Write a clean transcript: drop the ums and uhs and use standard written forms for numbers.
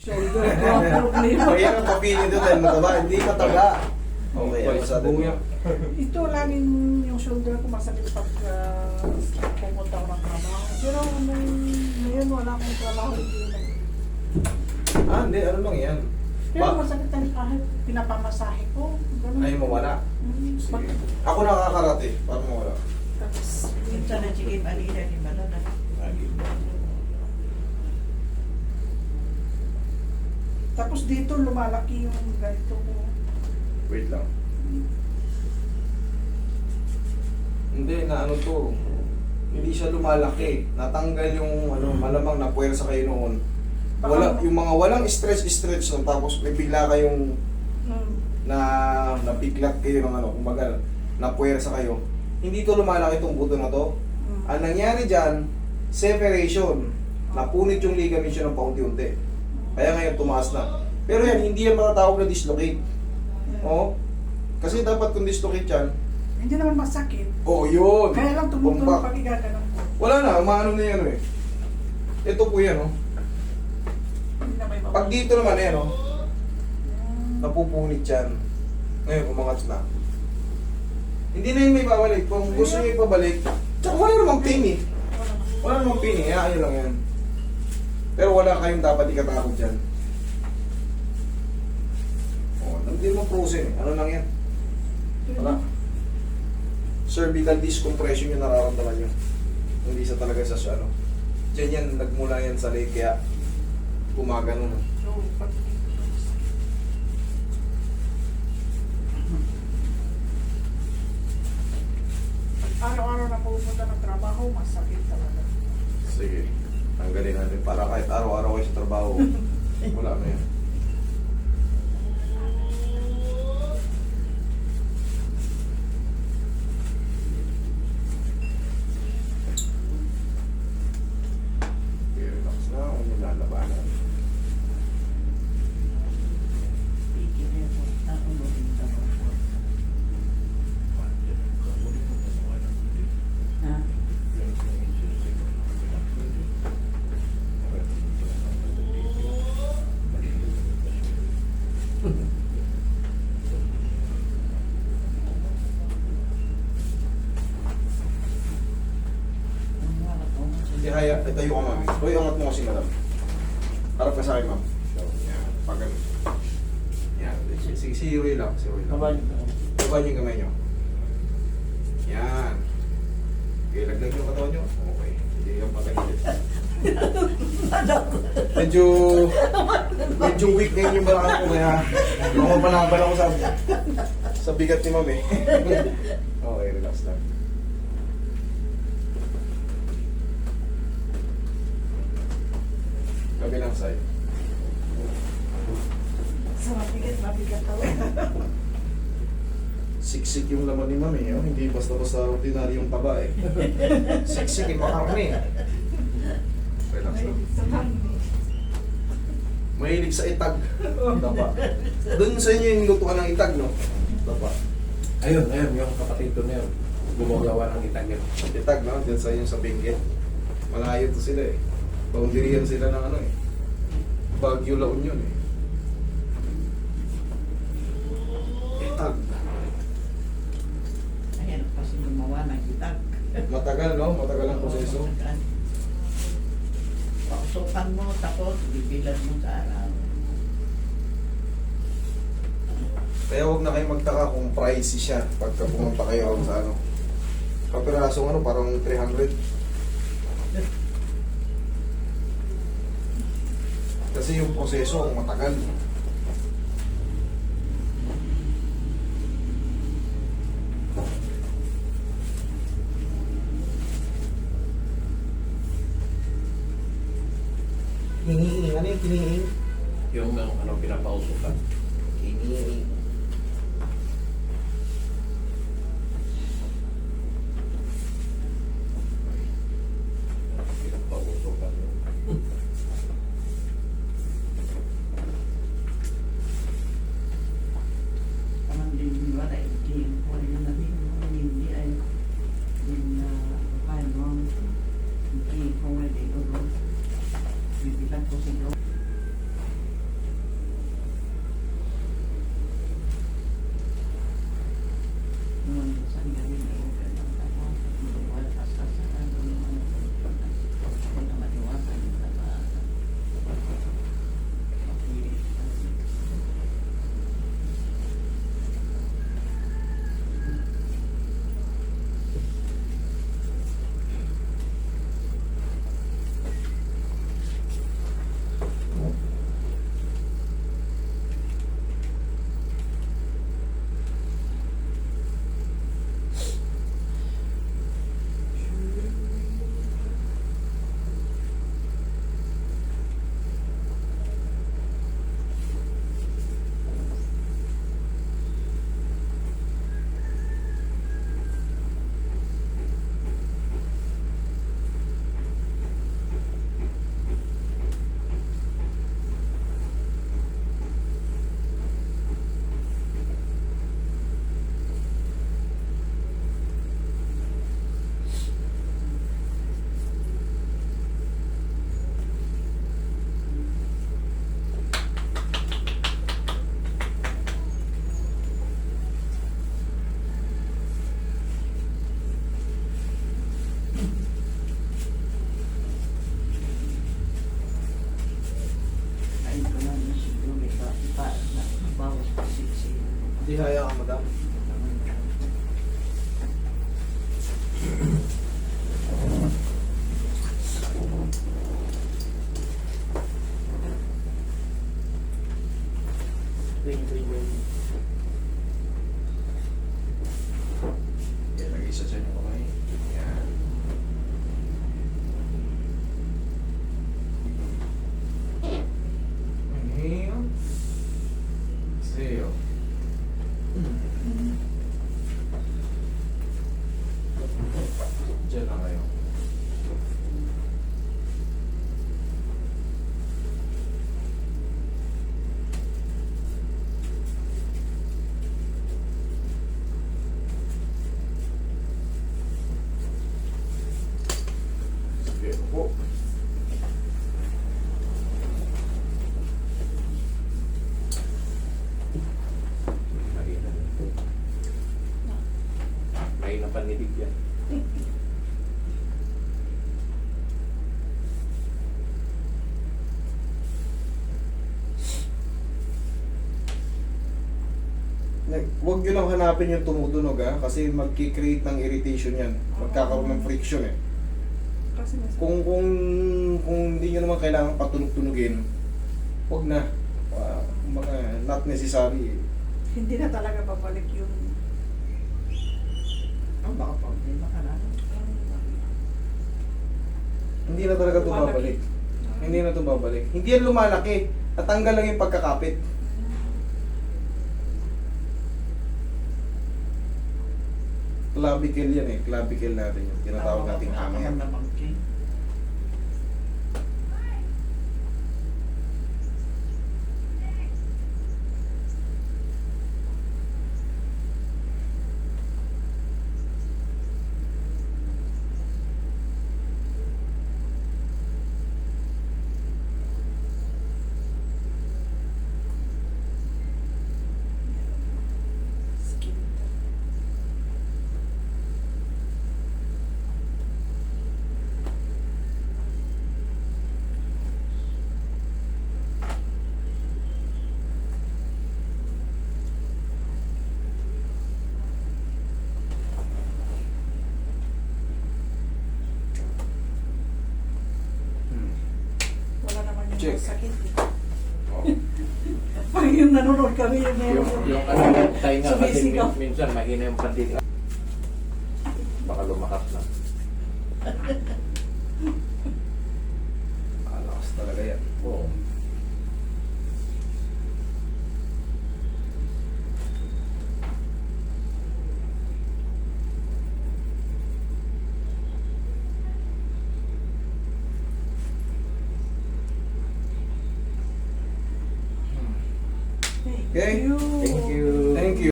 Shoulder ko ang problema. O yan ang papili doon dahil mataba, hindi mataba. Okay, ano sa atin mo? Ito laging yung shoulder ko masakit pag pumunta ko ng trabaho. Pero ngayon wala akong trabaho. Hindi, ano lang yan. Pero masakit na kahit pinapamasahe ko. Ganun. Ay, mawala. Pag- Ako nakakarate, paano mawala? Tapos, Minsan na sige, balila ni Balala. tapos dito lumalaki yung ganito ko. Wait lang. Hindi, na ano to. Hindi siya lumalaki. Natanggal yung ano, malamang na puwersa kayo noon. Wala, yung mga walang stretch no, tapos may bigla kayong na napiklat kayo ng ano, kumbaga napuwersa kayo. Hindi to lumalaki itong buto na to. Ang nangyari dyan, separation. Napunit yung ligament siya ng paunti-unti. Kaya ngayon tumaas na. Pero yan, hindi yan matatawag na dislocate. Oo. Kasi dapat kung dislocate yan, Hindi naman masakit. yun. Kaya lang tumutulong Bumpak. pag igaganon ko. Wala na, umaano na yan eh. Ito po yan, oh. Hindi na may Pag dito naman, yan, oh. Napupunit yan. Ngayon, umangat na. Hindi na yun may babalik. Kung gusto nyo ipabalik, tsaka wala namang pain eh. Wala namang pain eh. Ayun lang yan. Pero wala kayong dapat ikatakot dyan. Hindi mo frozen eh. Ano lang yan? Wala. Cervical disc compression yung nararamdaman nyo. Hindi sa talaga sa ano. Diyan yan, nagmula yan sa leg, kaya gumagano na. So, pag araw-araw na pupunta ng trabaho, masakit talaga. Sige, tanggalin natin para kahit araw-araw kayo sa trabaho, wala na yan. Okay, relax na, huwag nyo lalabanan. Piki na ito. Ako mo rin ito. Ha? Ang wala ko. Hindi kaya, tayo ka mami. Uy, angat mo kasi madam. Harap ka sa akin, ma'am. Yan, pag ganun. Yan, sige, si Roy lang, si Roy lang. Baba niyo yung kamay niyo. Yan. Okay, laglag yung katawan niyo. Okay, hindi yung patagilid. Medyo weak ngayon yung balakang ko, kaya lumapanaban ako sa bigat ni ma'am eh. Okay, relax lang. Kabilang side. Sa mabigat ako. Siksik yung laman ni ma'am eh. Oh. Hindi basta-basta ordinary yung taba eh. Siksik yung makarne. Relax lang. Mahilig sa itag. Taba. Doon sa inyo yung lutuan ng itag, no? Taba. Ayun, yung kapatid ko na yun. Gumagawa ng itag yun. Itag, no? Diyan sa inyo sa Benguet. Malayo to sila eh. Boundary yan sila ng ano eh. Baguio, La Union eh. Itag. Ayan, kasi gumawa ng itag. Matagal, no? Matagal ang proseso. Pausukan mo, tapos bibilan mo sa araw. Kaya huwag na kayo magtaka kung pricey siya pagka pumunta kayo sa ano. Kapirasong ano, parang 300. Kasi yung proseso ang matagal. Kiniing, ano yung kiniing? Yung ano, pinapausukan. Kiniing. Pinapausukan. Parang din wala hindi wala na namin hindi ay in paano hindi ko wala dito bibilan ko siguro Dihaya ka, madam. Yan, lagay sa dyan yung kamay. Yan. Inhale. Exhale. Diyan lang kayo. Sige po. Mahina. Mahina panilig yan. Huwag nyo lang hanapin yung tumutunog ha, kasi magki-create ng irritation yan. Magkakaroon ng friction eh. Kasi mas... Kung hindi nyo naman kailangan patunog-tunugin, huwag na. Mga not necessary eh. Hindi na talaga babalik yung... Baka problema ka na. Hindi na talaga ito Lumalaki. babalik. Hindi na ito babalik. Hindi yan lumalaki. Tatanggal lang yung pagkakapit. Clavicle yan eh. Clavicle natin yung tinatawag nating hammer. Na bangking. Skin. Wala naman yung Check. sakit. Oh. Pag yung nanonood kami yung Yung ano, tayo nga kasi Sumisigaw. minsan mahina yung pandila. Baka lumakas na. Alakas talaga yan. Oo. Thank Okay. you. Thank you. Thank you.